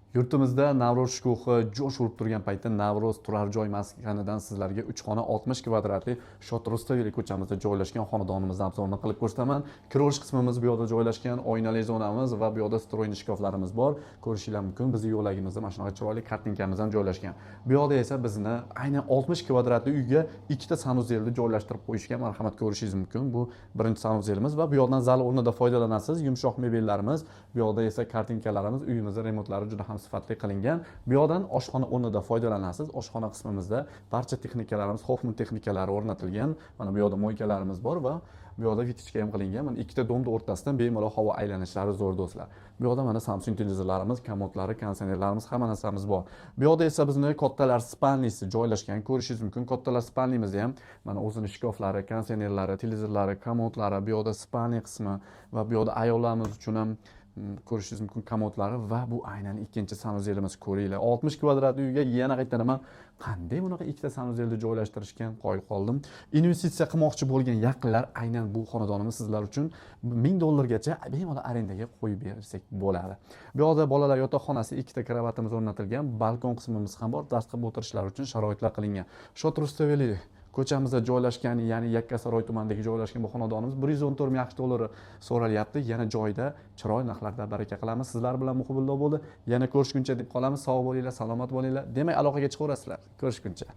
Yurtimizda Navro'z shukuhi jo'sh urib turgan paytda Navro'z turar joy maskanidan sizlarga 3 xona 60 kvadratli Shot Rustaveli ko'chamizda joylashgan xonadonimizni obzorini qilib ko'rsataman. Kirish qismimiz bu yoqda joylashgan, oynali zonamiz va bu yoqda stroyni shkaflarimiz bor. Ko'rishinglar mumkin. Bizning yo'lagimizda mana shunaqa chiroyli kartinkamiz ham joylashgan. Bu yoqda esa bizni aynan 60 kvadratli uyga ikkita sanuzelni joylashtirib qo'yishgan. Marhamat, ko'rishingiz mumkin. Bu birinchi sanuzelimiz va bu yoqdan zal o'rnida foydalanasiz. Yumshoq mebellarimiz, bu yoqda esa kartinkalarimiz, uyimizning remontlari juda ham sifatli qilingan. Bu yoqdan oshxona o'rnida foydalanasiz. Oshxona qismimizda barcha texnikalarimiz, Hoffman texnikalari o'rnatilgan. Mana bu yoqda moykalarimiz bor va bu yoqda vitichka ham qilingan. Mana ikkita domni o'rtasidan bemalol havo aylanishlari zo'r do'stlar. Bu yoqda mana Samsung televizorlarimiz, komodlari, konditsionerlarimiz, hamma narsamiz bor. Bu yoqda esa bizning kattalar spalnisi joylashgan. Ko'rishingiz mumkin. Kattalar spalnimizda ham mana o'zining shkaflari, konditsionerlari, televizorlari, komodlari, bu yoqda spalni qismi va bu yoqda ayollarimiz uchun ham ko'rishingiz mumkin komodlari va bu aynan ikkinchi sanuzelimiz. Ko'ringlar, 60 kvadratli uyga yana qaytaraman, qanday bunaqa ikkita sanuzelni joylashtirishgan, qoyil qoldim. Investitsiya qilmoqchi bo'lgan yaqinlar aynan bu xonadonimiz sizlar uchun $1000 bemalol arendaga qo'yib bersak bo'ladi. Bu yoqda bolalar yotoqxonasi, ikkita kravatimiz o'rnatilgan, balkon qismimiz ham bor, dars qilib o'tirishlar uchun sharoitlar qilingan. Shot Rustaveli ko'chamizda joylashgan, ya'ni Yakkasaroy tumanidagi joylashgan bu xonadonimiz 114 ming $1 so'ralyapti. Yana joyda, chiroyli narxlarda baraka qilamiz. Sizlar bilan muhibbillo bo'ldi. Yana ko'rishguncha deb qolamiz. Sog' bo'linglar, salomat bo'linglar. Demak, aloqaga chiqaverasizlar. Ko'rishguncha.